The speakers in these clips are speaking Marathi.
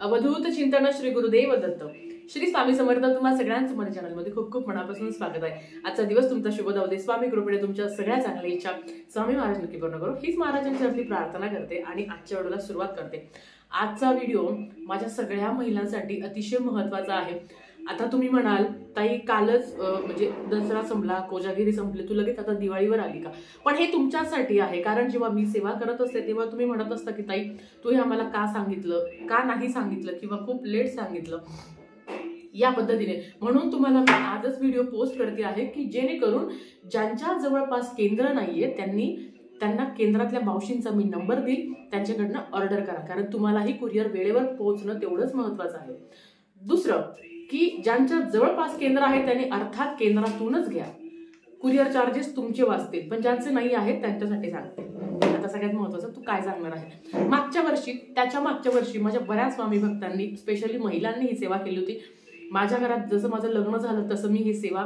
अवधूत चिंतन श्री गुरुदेव दत्त श्री स्वामी समर्थ तुम्हा सगळ्यांचं माझ्या चॅनलमध्ये खूप खूप मनापासून स्वागत आहे। आजचा दिवस तुमचा शुभ जाऊ दे। स्वामी कृपेने तुमच्या सगळ्या चांगल्या इच्छा स्वामी महाराज नक्की पूर्ण करो हीच महाराजांची आपली प्रार्थना करते आणि आजच्या व्हिडिओला सुरुवात करते। आजचा व्हिडिओ माझ्या सगळ्या महिलांसाठी अतिशय महत्त्वाचा आहे। आता तुम्ही म्हणाल ताई कालच म्हणजे दसरा संपला, कोजागिरी संपली, तू लगेच आता दिवाळीवर आली का? पण हे तुमच्यासाठी आहे, कारण जेव्हा मी सेवा करत असते तेव्हा तुम्ही म्हणत असता की ताई तू हे आम्हाला का सांगितलं, का नाही सांगितलं किंवा खूप लेट सांगितलं या पद्धतीने। म्हणून तुम्हाला मी आजच व्हिडिओ पोस्ट करते आहे की जेणेकरून ज्यांच्या जवळपास केंद्र नाहीये त्यांना केंद्रातल्या मावशींचा मी नंबर देईल, त्यांच्याकडनं ऑर्डर करा, कारण तुम्हालाही कुरिअर वेळेवर पोहोचणं तेवढंच महत्त्वाचं आहे। दुसरं की ज्यांच्या जवळपास केंद्र आहे त्यांनी अर्थात केंद्रातूनच घ्या, कुरिअर चार्जेस तुमचे वाचतील, पण ज्यांचे नाही आहेत त्यांच्यासाठी सांगते। आता सगळ्यात महत्त्वाचं तू काय सांगणार आहे। मागच्या वर्षी माझ्या बऱ्याच स्वामी भक्तांनी स्पेशली महिलांनी ही सेवा केली होती। माझ्या घरात जसं माझं लग्न झालं तसं मी ही सेवा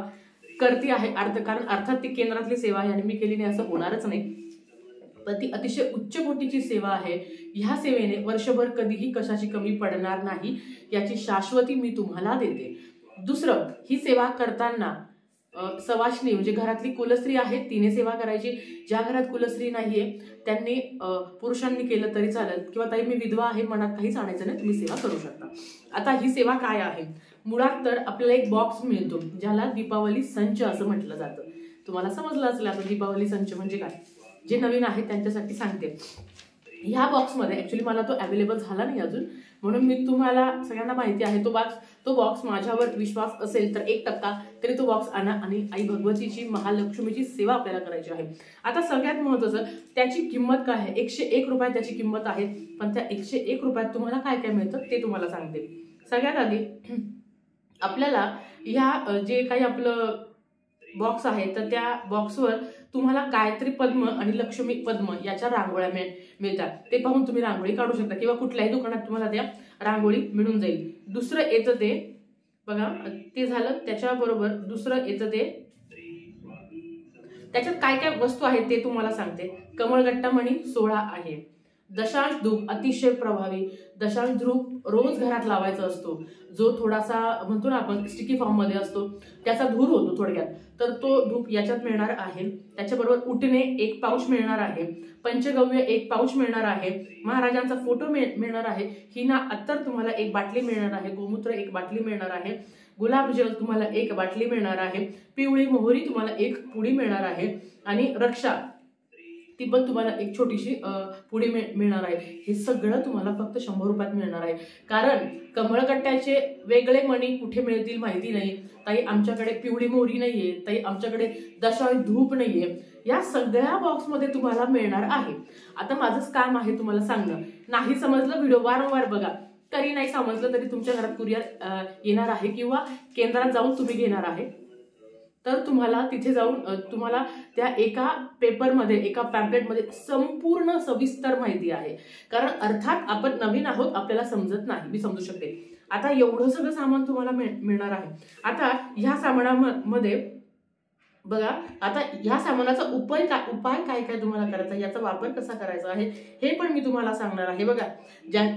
करते आहे, कारण अर्थात ती केंद्रातली सेवा आहे आणि मी केली नाही असं होणारच नाही, पण ती अतिशय उच्च कोटीची सेवा आहे। ह्या सेवेने वर्षभर कधीही कशाची कमी पडणार नाही याची शाश्वती मी तुम्हाला देते। दुसरं, ही सेवा करताना सवाष्णी म्हणजे घरातली कुलस्त्री आहे तिने सेवा करायची, ज्या घरात कुलस्त्री नाहीये त्यांनी पुरुषांनी केलं तरी चालेल, किंवा ताई मी विधवा आहे मनात काहीच आणायचं नाही, तुम्ही सेवा करू शकता। आता ही सेवा काय आहे, मुळात तर आपल्याला एक बॉक्स मिळतो ज्याला दीपावली संच असं म्हटलं जातं। तुम्हाला समजलं असेल आता दीपावली संच म्हणजे काय, जे नवीन आहे त्यांच्यासाठी सांगते। ह्या बॉक्समध्ये ऍक्च्युली मला तो अवेलेबल झाला नाही अजून, म्हणून मी तुम्हाला सगळ्यांना माहिती आहे तो बॉक्स माझ्यावर विश्वास असेल तर 1% तरी तो बॉक्स आणा आणि आई भगवतीची महालक्ष्मीची सेवा आपल्याला करायची आहे। आता सगळ्यात महत्त्वाचं त्याची किंमत काय आहे, 101 रुपये त्याची किंमत आहे, पण त्या 101 रुपयात तुम्हाला काय काय मिळतं ते तुम्हाला सांगते। सगळ्यात आधी आपल्याला ह्या जे काही आपलं बॉक्स आहे तर त्या बॉक्सवर तुम्हाला गायत्री पद्म आणि लक्ष्मी पद्म याच्या रांगोळ्या मिळतात, ते पाहून तुम्ही रांगोळी काढू शकता किंवा कुठल्याही दुकानात तुम्हाला त्या रांगोळी मिळून जाईल। दुसरं येतं ते बघा, ते झालं, त्याच्याबरोबर दुसरं येतं ते त्याच्यात काय काय वस्तू आहेत ते तुम्हाला सांगते। कमळगट्टा मणी 16 आहे, दशांश धूप अतिशय प्रभावी, दशांश धूप रोज घरात लावायचा असतो, जो थोडासा म्हणतो ना आपण स्टिकी फॉर्म मध्ये असतो, त्याचा धूर होतो थोडक्यात, तर तो धूप याच्यात मिळणार आहे। त्याच्याबरोबर उटणे 1 पाऊच मिळणार आहे, पंचगव्य 1 पाऊच मिळणार आहे, महाराजांचा फोटो मिळणार आहे, हिना अत्तर तुम्हाला 1 बाटली मिळणार आहे, गोमूत्र 1 बाटली मिळणार आहे, गुलाबजल तुम्हाला 1 बाटली मिळणार आहे, पिवळी मोहरी तुम्हाला 1 पुडी मिळणार आहे, आणि रक्षा ती पण तुम्हाला 1 छोटीशी पुडी मिळणार आहे। हे सगळं तुम्हाला फक्त 100 रुपयात मिळणार आहे, कारण कमळगट्ट्याचे वेगळे मणी कुठे मिळतील माहिती नाही, ताई आमच्याकडे पिवळी मोहरी नाहीये, ताई आमच्याकडे दशांश धूप नाहीये, या सगळ्या बॉक्समध्ये तुम्हाला मिळणार आहे। आता माझंच काम आहे तुम्हाला सांगणं, नाही समजलं व्हिडिओ वारंवार बघा, तरी नाही समजलं तरी तुमच्या घरात कुरिअर येणार आहे किंवा केंद्रात जाऊन तुम्ही घेणार आहे, तर तुम्हाला तिथे जाऊन तुम्हाला त्या एका पेपरमध्ये एका पॅम्पलेटमध्ये संपूर्ण सविस्तर माहिती आहे, कारण अर्थात आपण नवीन आहोत आपल्याला समजत नाही, मी समजू शकते। आता एवढं सगळं सामान तुम्हाला मिळणार आहे। आता ह्या सामानामध्ये बघा, आता ह्या सामानाचा उपाय काय काय तुम्हाला करायचा, याचा वापर कसा करायचा आहे हे पण मी तुम्हाला सांगणार आहे। बघा,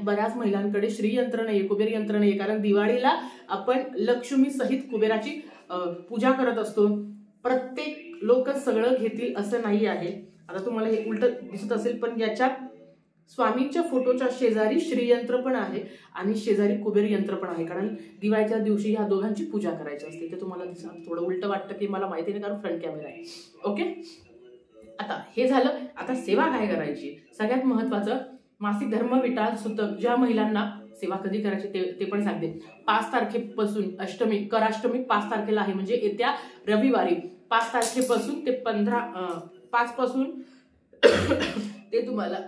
बऱ्याच महिलांकडे श्री यंत्र नाहीये, कुबेर यंत्र नाहीये, कारण दिवाळीला आपण लक्ष्मी सहित कुबेराची पूजा करत असतो, प्रत्येक लोक सगळं घेतील असं नाही आहे। आता तुम्हाला हे उलट दिसत असेल, पण याच्यात स्वामींच्या फोटोच्या शेजारी श्रीयंत्र पण आहे आणि शेजारी कुबेर यंत्र पण आहे, कारण दिवाळीच्या दिवशी ह्या दोघांची पूजा करायची असते। ते तुम्हाला थोडं उलट वाटतं की मला माहिती नाही, कारण फ्रंट कॅमेरा आहे। ओके, आता हे झालं। आता सेवा काय करायची, सगळ्यात महत्वाचं मासिक धर्म विटाळ सुतक, ज्या महिलांना सेवा कधी करायची ते पण सांगते। 5 तारखेपासून अष्टमी, कराष्टमी 5 तारखेला आहे, म्हणजे येत्या रविवारी 5 तारखेपासून ते 5 पासून ते तुम्हाला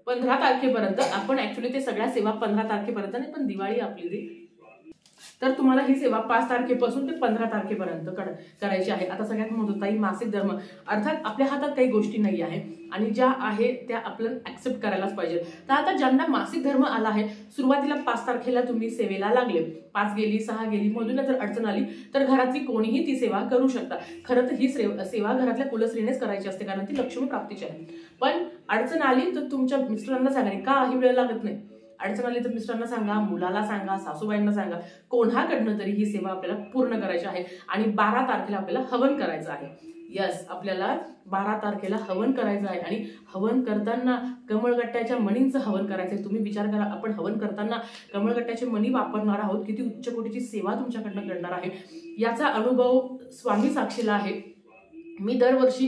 15 तारखेपर्यंत, आपण ऍक्च्युली ते सगळ्या सेवा 15 तारखेपर्यंत नाही, पण दिवाळी आपली ती, तर तुम्हाला ही सेवा 5 तारखेपासून ते 15 तारखेपर्यंत करायची आहे। आता सगळ्यात महत्त्वाचं ताई मासिक धर्म, अर्थात आपल्या हातात काही गोष्टी नाही आहे आणि ज्या आहे त्या आपल्याला ऍक्सेप्ट करायलाच पाहिजे। तर आता ज्यांना मासिक धर्म आला आहे, सुरुवातीला 5 तारखेला तुम्ही सेवेला लागले, 5 गेली 6 गेली, मधून जर अडचण आली तर घरातली कोणीही ती सेवा करू शकता। खरं तर ही सेवा घरातल्या कुलस्त्रीनेच करायची असते, कारण ती लक्ष्मी प्राप्तीची आहे, पण अडचण आली तर तुमच्या मिस्टरांना सांगायची, का ही वेळ लागत नाही, अडचण आली तर मिस्टरांना सांगा, मुलाला सांगा, सासूबाईंना सांगा, कोणाकडनं तरी ही सेवा आपल्याला पूर्ण करायची आहे. आणि 12 तारखेला आपल्याला हवन करायचं आहे. यस, आपल्याला 12 तारखेला हवन करायचं आहे. आणि हवन करताना कमळगट्ट्याच्या मणींचं हवन करायचं आहे. तुम्ही विचार करा, आपण हवन करताना कमळगट्ट्याचे मणी वापरणार आहोत, किती उच्च कोटीची सेवा तुमच्याकडनं घडणार आहे. याचा अनुभव स्वामी साक्षीला आहे. मी दरवर्षी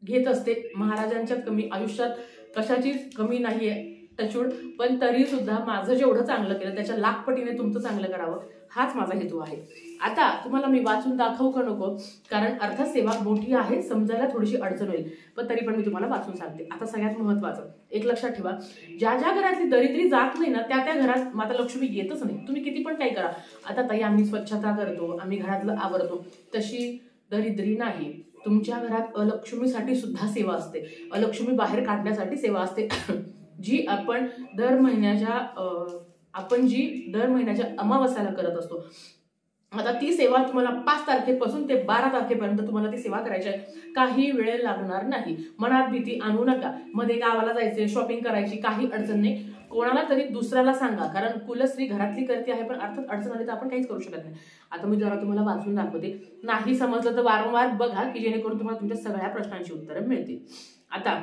घेत असते. महाराजांच्या कमी आयुष्यात कशाचीच कमी नाहीये, टचूड. पण तरी सुद्धा माझं जेवढं चांगलं केलं त्याच्या लाखपटीने तुमचं चांगलं करावं, हाच माझा हेतू आहे. आता तुम्हाला मी वाचून दाखवू का नको, कारण अर्थात सेवा मोठी आहे, समजायला थोडीशी अडचण होईल, पण तरी पण मी तुम्हाला वाचून सांगते. आता सगळ्यात महत्वाचं एक लक्षात ठेवा, ज्या ज्या घरातली दरिद्री जात नाही ना, त्या त्या घरात माता लक्ष्मी येतच नाही. तुम्ही किती पण काही करा. आता ताई आम्ही स्वच्छता करतो, आम्ही घरातलं आवरतो, तशी दरिद्री नाही. तुमच्या घरात अलक्ष्मीसाठी सुद्धा सेवा असते, अलक्ष्मी बाहेर काढण्यासाठी सेवा असते. जी आपण दर महिन्याच्या अमावस्याला करत असतो. आता ती सेवा तुम्हाला 5 तारखेपासून ते 12 तारखेपर्यंत तुम्हाला ती सेवा करायची आहे. काही वेळ लागणार नाही. मनात भीती आणू नका. मध्ये गावाला जायचे, शॉपिंग करायची, काही अडचण नाही. कोणाला तरी दुसऱ्याला सांगा, कारण कुलस्त्री घरातली करते आहे, पण अर्थात अडचण आली तर आपण काहीच करू शकत नाही. आता मी जरा तुम्हाला वाचून दाखवते. नाही समजलं तर वारंवार बघा, की जेणेकरून तुम्हाला तुमच्या सगळ्या प्रश्नांची उत्तरं मिळतील. आता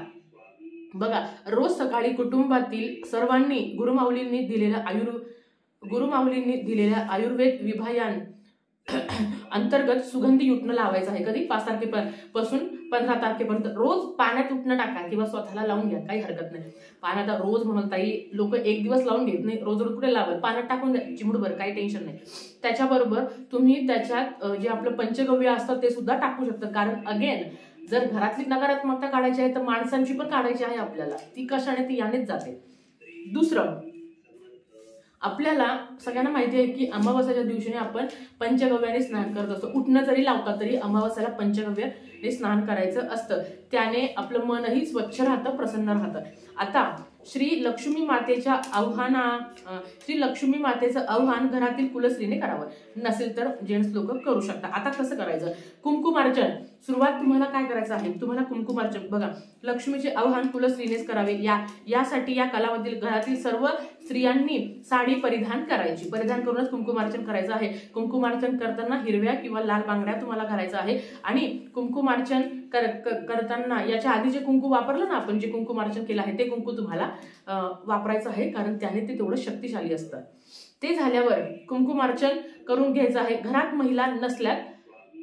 बघा, रोज सकाळी कुटुंबातील सर्वांनी गुरुमाऊलींनी दिलेल्या आयुर्वेद विभायान अंतर्गत सुगंधी उठणं लावायचं आहे. कधी 5 तारखेपासून 15 तारखेपर्यंत रोज पाण्यात उठणं टाका किंवा स्वतःला लावून घ्या, काही हरकत नाही. पाण्यात रोज म्हणून ताई लोक एक दिवस लावून घेत नाही, रोज रोज कुठे लावाल, पाण्यात टाकून द्या चिमुटभर, काही टेन्शन नाही. त्याच्याबरोबर तुम्ही त्याच्यात जे आपलं पंचगव्य असतं ते सुद्धा टाकू शकता. कारण अगेन जर घरातली नकारात्मकता काढायची आहे तर माणसांची पण काढायची आहे आपल्याला. ती कशाने, ती यानेच जाते. दुसरं, आपल्याला सगळ्यांना माहिती आहे की अमावास्याच्या दिवशी आपण पंचगव्याने स्नान करत असतो. उठणं जरी लावतात तरी अमावास्याला पंचगव्याने स्नान करायचं असतं. त्याने आपलं मनही स्वच्छ राहतं, प्रसन्न राहतं. आता श्री लक्ष्मी मातेचं आव्हान घरातील कुलस्त्रीने करावं. नसेल तर जेंट्स लोक करू शकतात. आता कसं करायचं? कुंकुमार्चन. सुरुवात तुम्हाला काय करायचं आहे? तुम्हाला कुंकुमार्चन, बघा, लक्ष्मीचे आव्हान कुलस्त्रीनेच करावे. यासाठी या कालावधीत घरातील सर्व स्त्रियांनी साडी परिधान करायची. परिधान करूनच कुंकुमार्चन करायचं आहे. कुंकुमार्चन करताना हिरव्या किंवा लाल बांगड्या तुम्हाला घालायचं आहे. आणि कुंकुमार्चन करताना याच्या आधी जे कुंकू वापरलं ना आपण, जे कुंकुमार्चन केलं आहे ते कुंकू तुम्हाला वापरायचं आहे, कारण त्याने ते तेवढं शक्तिशाली असतं. ते झाल्यावर कुंकुमार्चन करून घ्यायचं आहे. घरात महिला नसल्यात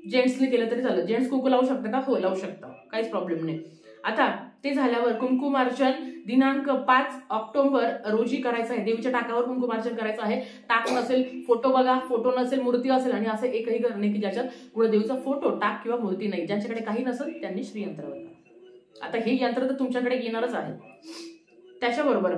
जेंट्सने केलं तरी चालेल. जेंट्स कुंकू लावू शकता का? हो, लावू शकता, काहीच प्रॉब्लेम नाही. आता ते झाल्यावर कुंकुमार्चन दिनांक 5 ऑक्टोबर रोजी करायचं आहे. देवीच्या टाकावर कुंकुमार्चन करायचं आहे. टाक नसेल, फोटो बघा, फोटो नसेल, मूर्ती असेल, आणि असं एकही घर नाही की ज्याच्यात कुळदेवीचा फोटो, टाक किंवा मूर्ती नाही. ज्यांच्याकडे काही नसेल त्यांनी श्रीयंत्रावर करा. आता हे यंत्र तर तुमच्याकडे येणारच आहे. त्याच्याबरोबर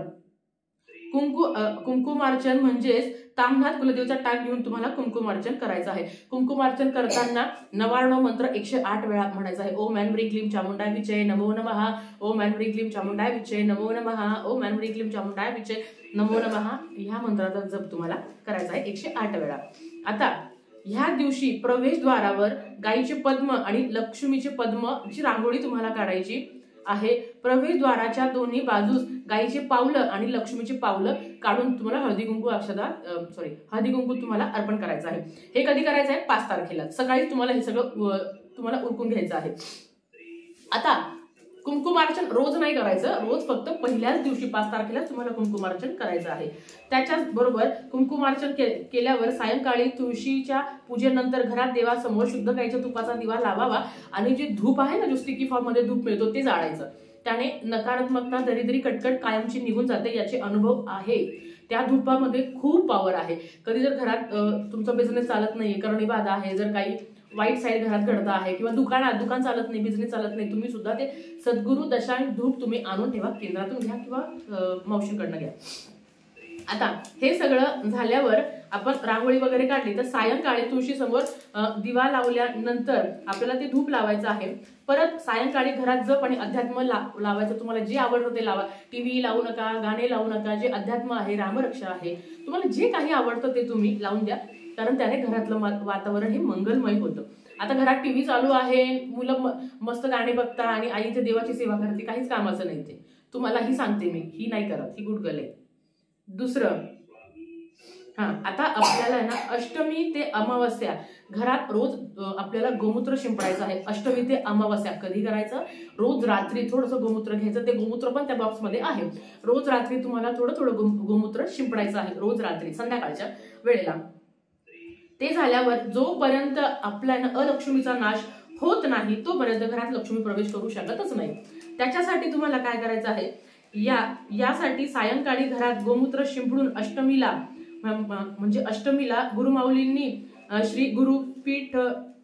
कुंकुमार्चन म्हणजेच ताम्हात कुलदेवीचा टाक घेऊन तुम्हाला कुंकुमार्चन करायचं आहे. कुंकुमार्चन करताना नवार्णव मंत्र 108 वेळा म्हणायचा आहे. ओम ऐं ह्रीं क्लीं चामुंडाय विचे नमो नमः. ओम ऐं ह्रीं क्लीं चामुंडाय विचे नमो नमः. ओम ऐं ह्रीं क्लीं चामुंडाय विचे नमो नमः. ह्या मंत्राचा जप तुम्हाला करायचा आहे 108 वेळा. आता ह्या दिवशी प्रवेशद्वारावर गायीचे पद्म आणि लक्ष्मीचे पद्मची रांगोळी तुम्हाला काढायची आहे. प्रवेशद्वाराच्या दोन्ही बाजूस गायीचे पावलं आणि लक्ष्मीचे पावलं काढून तुम्हाला हळदी कुंकू तुम्हाला अर्पण करायचं आहे. हे कधी करायचं आहे? 5 तारखेला सकाळी तुम्हाला हे सगळं तुम्हाला उरकून घ्यायचं आहे. आता कुंकुमार्चन रोज नाही करायचं, रोज फक्त पहिल्याच दिवशी 5 तारखेला तुम्हाला कुंकुमार्चन करायचं आहे. त्याच्याच बरोबर कुंकुमार्चन केल्यावर सायंकाळी तुळशीच्या पूजेनंतर घरात देवासमोर शुद्ध गाईच्या तुपाचा दिवा लावावा आणि जे धूप आहे ना, जो स्टिकी फॉर्म मध्ये धूप मिळतो ते जाळायचं. त्याने नकारात्मकता, दरिद्री, कटकट कायमची निघून जाते, याचे अनुभव आहे. त्या धूपामध्ये खूप पॉवर आहे. कधी जर घरात तुमचा बिझनेस चालत नाही, करणी बाधा आहे, जर काही वाईट साईड घरात घडत आहे किंवा दुकान चालत नाही, बिझनेस चालत नाही, तुम्ही सुद्धा ते सद्गुरू दशांश धूप तुम्ही आणून ठेवा. केंद्रातून घ्या किंवा मावशींकडनं घ्या. आता हे सगळं झाल्यावर आपण रांगोळी वगैरे काढली तर सायंकाळी तुळशी समोर दिवा लावल्यानंतर आपल्याला ते धूप लावायचं आहे. परत सायंकाळी घरात जप आणि अध्यात्म लावायचं. तुम्हाला जे आवडतं ते लावा. टीव्ही लावू नका, गाणे लावू नका. जे अध्यात्म आहे, रामरक्षा आहे, तुम्हाला जे काही आवडतं ते तुम्ही लावून द्या, कारण त्याने घरातलं वातावरण हे मंगलमय होतं. आता घरात टीव्ही चालू आहे, मुलं मस्त गाणे बघता आणि आई ते देवाची सेवा करते, काहीच कामाचं नाही. ते तुम्हाला ही सांगते मी, ही नाही करत, ही गुड गर्ल आहे. दुसरं, आता आपल्याला ना अष्टमी ते अमावस्या घरात रोज आपल्याला गोमूत्र शिंपडायचं आहे. अष्टमी ते अमावस्या कधी करायचं? रोज रात्री थोडंसं गोमूत्र घ्यायचं. ते गोमूत्र पण त्या बॉक्समध्ये आहे. रोज रात्री तुम्हाला थोडं थोडं गोमूत्र शिंपडायचं आहे रोज रात्री संध्याकाळच्या वेळेला. ते झाल्यावर जोपर्यंत आपल्याला अलक्ष्मीचा नाश होत नाही तोपर्यंत घरात लक्ष्मी प्रवेश करू शकतच नाही. त्याच्यासाठी तुम्हाला काय करायचं आहे? यासाठी सायंकाळी घरात गोमूत्र शिंपडून अष्टमीला म्हणजे अष्टमीला गुरुमाऊलींनी श्री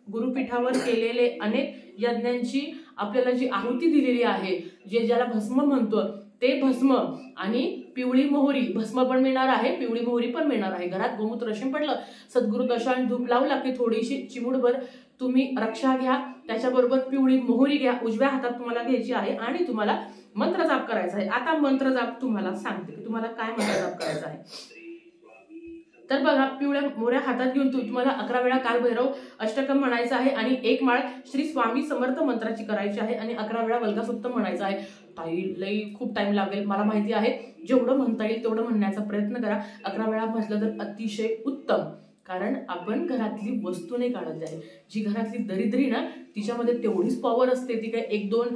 गुरुपीठावर केलेले अनेक यज्ञांची आपल्याला जी आहुती दिलेली आहे, ज्याला भस्म म्हणतो ते भस्म आणि पिवळी मोहरी, भस्म पण मिळणार आहे, पिवळी मोहरी पण मिळणार आहे. घरात गोमूत्र शिंपडलं, सद्गुरु दशांश धूप लावला की थोडीशी चिमूटभर तुम्ही रक्षा घ्या, त्याच्याबरोबर पिवळी मोहरी घ्या, उजव्या हातात तुम्हाला घ्यायची आहे आणि तुम्हाला मंत्र जाप करायचा आहे. आता मंत्र जाप तुम्हाला सांगते की तुम्हाला काय मंत्र जाप करायचा आहे. तर बघा, पिवळ्या मोहऱ्या हातात घेऊन तुम्हाला 11 वेळा कालभैरव अष्टकम म्हणायचं आहे आणि 1 माळ श्री स्वामी समर्थ मंत्राची करायची आहे आणि 11 वेळा वल्गा सुक्त म्हणायचं आहे. लई खूप टाइम लागेल मला माहिती आहे, जेवढं म्हणता येईल तेवढं म्हणण्याचा प्रयत्न करा. 11 वेळा म्हटलं तर अतिशय उत्तम, कारण आपण घरातली वस्तू नाही काढत आहे. जी घरातली दरिद्री ना तिच्यामध्ये तेवढीच पॉवर असते, ती काही 1-2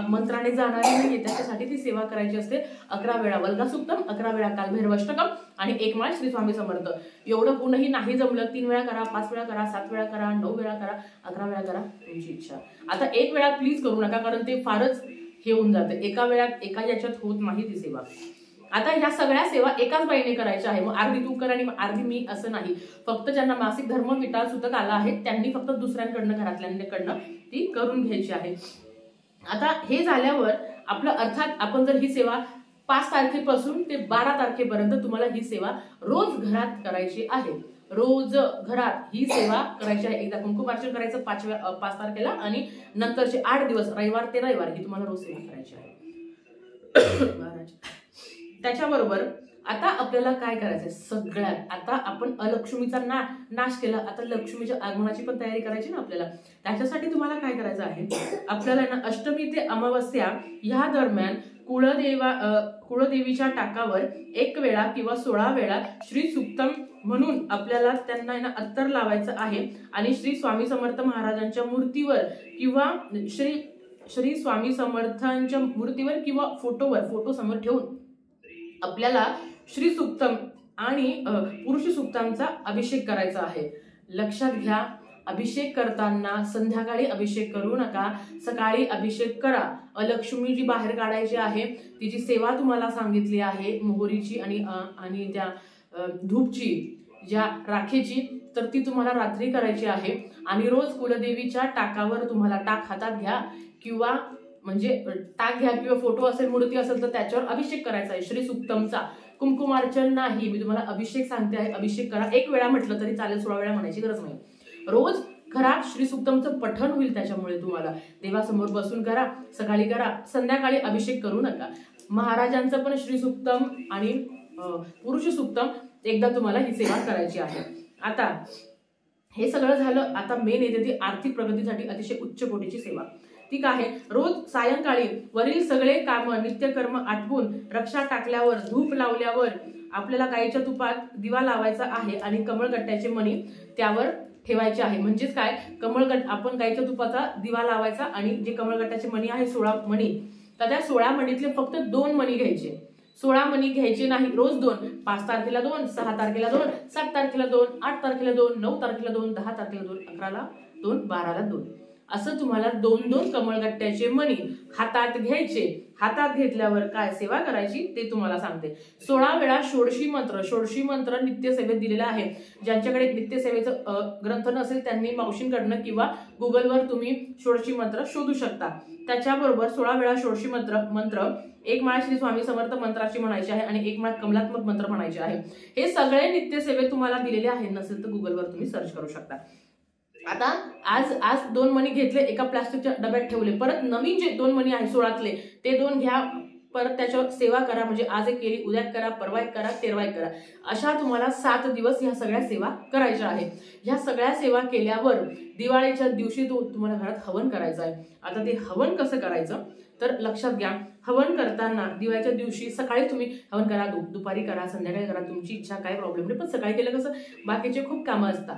मंत्राने जाणारी नाहीये. त्याच्यासाठी ती सेवा करायची असते. 11 वेळा वल्गा सुक्तम, 11 वेळा कालभैरव अष्टकम आणि 1 माळ श्री स्वामी समर्थ. एवढं कोणीही नाही जमलं 3 वेळा करा, 5 वेळा करा, 7 वेळा करा, 9 वेळा करा, 11 वेळा करा, तुमची इच्छा. आता 1 वेळा प्लीज करू नका, कारण ते फारच हे होऊन जातं. एका वेळात एका याच्यात होत नाही ती सेवा. आता या सगळ्या सेवा एकाच बाईने करायच्या आहे. मग अर्धी तू कर आणि अर्धी मी असं नाही. फक्त ज्यांना मासिक धर्म विटाळ सुतक आला आहे त्यांनी फक्त दुसऱ्यांकडनं घरातल्यांकडनं ती करून घ्यायची आहे. आता हे झाल्यावर आपलं अर्थात आपण जर ही सेवा 5 तारखेपासून ते 12 तारखेपर्यंत तुम्हाला ही सेवा रोज घरात करायची आहे. रोज घरात ही सेवा करायची आहे. एकदा कुंकुमार्चन करायचं 5 तारखेला आणि नंतरचे 8 दिवस रविवार ते रविवार ही तुम्हाला रोज सेवा करायची आहे. त्याच्याबरोबर आता आपल्याला काय करायचंय? सगळ्यात आता आपण अलक्ष्मीचा नाश केला, आता लक्ष्मीच्या आगमनाची पण तयारी करायची ना आपल्याला. त्याच्यासाठी तुम्हाला काय करायचं आहे? आपल्याला ना अष्टमी ते अमावस्या या दरम्यान कुळदेवीच्या टाकावर 1 वेळा किंवा 16 वेळा श्री सुक्तम म्हणून आपल्याला त्यांना ना अत्तर लावायचं आहे आणि श्री स्वामी समर्थ महाराजांच्या मूर्तीवर किंवा श्री स्वामी समर्थांच्या मूर्तीवर किंवा फोटो समोर ठेवून आपल्याला श्री सुक्तम आणि पुरुष सुक्तांचा अभिषेक करायचा आहे. लक्षात घ्या, अभिषेक करताना संध्याकाळी अभिषेक करू नका, सकाळी अभिषेक करा. अलक्ष्मी जी बाहेर काढायची आहे तिची सेवा तुम्हाला सांगितली आहे, मोहरीची आणि त्या धूपची, ज्या राखेची, तर ती तुम्हाला रात्री करायची आहे. आणि रोज कुलदेवीच्या टाकावर तुम्हाला टाक हातात घ्या किंवा म्हणजे टाक घ्या किंवा फोटो असेल, मूर्ती असेल तर त्याच्यावर अभिषेक करायचा आहे श्री सुक्तमचा. कुंकुमार्चन नाही, मी तुम्हाला अभिषेक सांगते आहे. अभिषेक करा. 1 वेळा म्हटलं तरी चालेल, 16 वेळा म्हणायची गरज नाही. रोज घरात श्री सुक्तमचं पठण होईल. त्याच्यामुळे तुम्हाला देवासमोर बसून करा, सकाळी करा, संध्याकाळी अभिषेक करू नका. महाराजांचं पण श्री सुक्तम आणि पुरुष सुक्तम एकदा तुम्हाला ही सेवा करायची आहे. आता हे सगळं झालं. आता मेन येते ती आर्थिक प्रगतीसाठी अतिशय उच्च कोटीची सेवा. ठीक आहे. रोज सायंकाळी वरील सगळे काम नित्यकर्म आटपून रक्षा टाकल्यावर, धूप लावल्यावर आपल्याला गाईच्या तुपात दिवा लावायचा आहे आणि कमळगट्ट्याचे मणी त्यावर ठेवायचे आहे. म्हणजेच काय, आपण गाईच्या तुपाचा दिवा लावायचा आणि जे कमळगट्ट्याचे मणी आहे 16 मणी, तर त्या 16 मणीतले फक्त 2 मणी घ्यायचे. 16 मणी घ्यायचे नाही, रोज 2. 5 तारखेला 2, 6 तारखेला 2, 7 तारखेला 2, 8 तारखेला 2, 9 तारखेला 2, 10 तारखेला 2, 11ला 2, 12ला 2, असं तुम्हाला 2-2 कमळगट्ट्याचे मणी हातात घ्यायचे. हातात घेतल्यावर काय सेवा करायची ते तुम्हाला सांगते. 16 वेळा षोडशी मंत्र नित्यसेवेत दिलेला आहे. ज्यांच्याकडे नित्यसेवेचं ग्रंथ नसेल त्यांनी मावशींकडनं किंवा गुगलवर तुम्ही षोडशी मंत्र शोधू शकता. त्याच्याबरोबर 16 वेळा षोडशी मंत्र 1 माळ श्री स्वामी समर्थ मंत्राची म्हणायची आहे आणि 1 माळ कमलात्मक मंत्र म्हणायचे आहे. हे सगळे नित्यसेवेत तुम्हाला दिलेले आहे. नसेल तर गुगलवर तुम्ही सर्च करू शकता. आता आज 2 मणी घेतले, एका प्लास्टिकच्या डब्यात ठेवले. परत नवीन जे 2 मणी आहे 16तले ते 2 घ्या, परत त्याच्यावर सेवा करा. म्हणजे आज एक केली, उद्या करा, परवा एक करा, तेरवा एक करा. अशा तुम्हाला 7 दिवस ह्या सगळ्या सेवा करायच्या आहेत. ह्या सगळ्या सेवा केल्यावर दिवाळीच्या दिवशी तुम्हाला घरात हवन करायचं आहे. आता ते हवन कसं करायचं तर लक्षात घ्या. हवन करताना दिवाळीच्या दिवशी सकाळी तुम्ही हवन करा, दुपारी करा, संध्याकाळी करा, तुमची इच्छा, काय प्रॉब्लेम नाही. पण सकाळी केलं कसं बाकीचे खूप कामं असतात.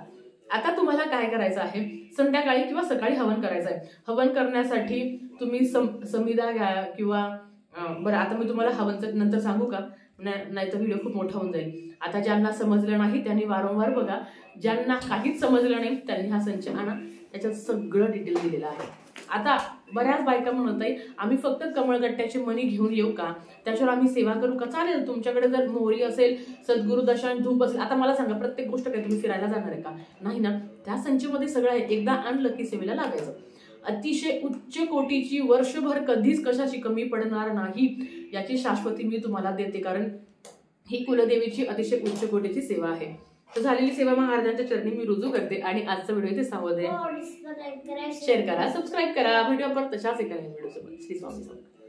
आता तुम्हाला काय करायचं आहे, संध्याकाळी किंवा सकाळी हवन करायचं आहे. हवन करण्यासाठी तुम्ही समिधा घ्या किंवा बरं आता मी तुम्हाला हवनचं नंतर सांगू का, नाही तर व्हिडिओ खूप मोठा होऊन जाईल. आता ज्यांना समजलं नाही त्यांनी वारंवार बघा, ज्यांना काहीच समजलं नाही त्यांनी हा संच आणा, त्याच्यात सगळं डिटेल दिलेलं आहे. आता बऱ्याच बायका म्हणत आहे आम्ही फक्त कमळगट्ट्याची मणी घेऊन येऊ का, त्याच्यावर आम्ही सेवा करू का? चालेल, तुमच्याकडे जर मोहरी असेल, सद्गुरू दशांश धूप असेल. आता मला सांगा, प्रत्येक गोष्ट काय तुम्ही फिरायला जाणार आहे का? नाही ना. त्या संचमध्ये सगळं आहे, एकदा आणलं की सेवेला लागायचं. अतिशय उच्च कोटीची, वर्षभर कधीच कशाची कमी पडणार नाही याची शाश्वती मी तुम्हाला देते, कारण ही कुलदेवीची अतिशय उच्च कोटीची सेवा आहे. तर झालेली सेवा महाराजांच्या चरणी मी रुजू करते आणि आजचा व्हिडिओ इथे संपवते. शेअर करा, सबस्क्राईब करा, व्हिडिओ परत तशाच एका व्हिडिओ सोबत. श्री स्वामी समर्थ.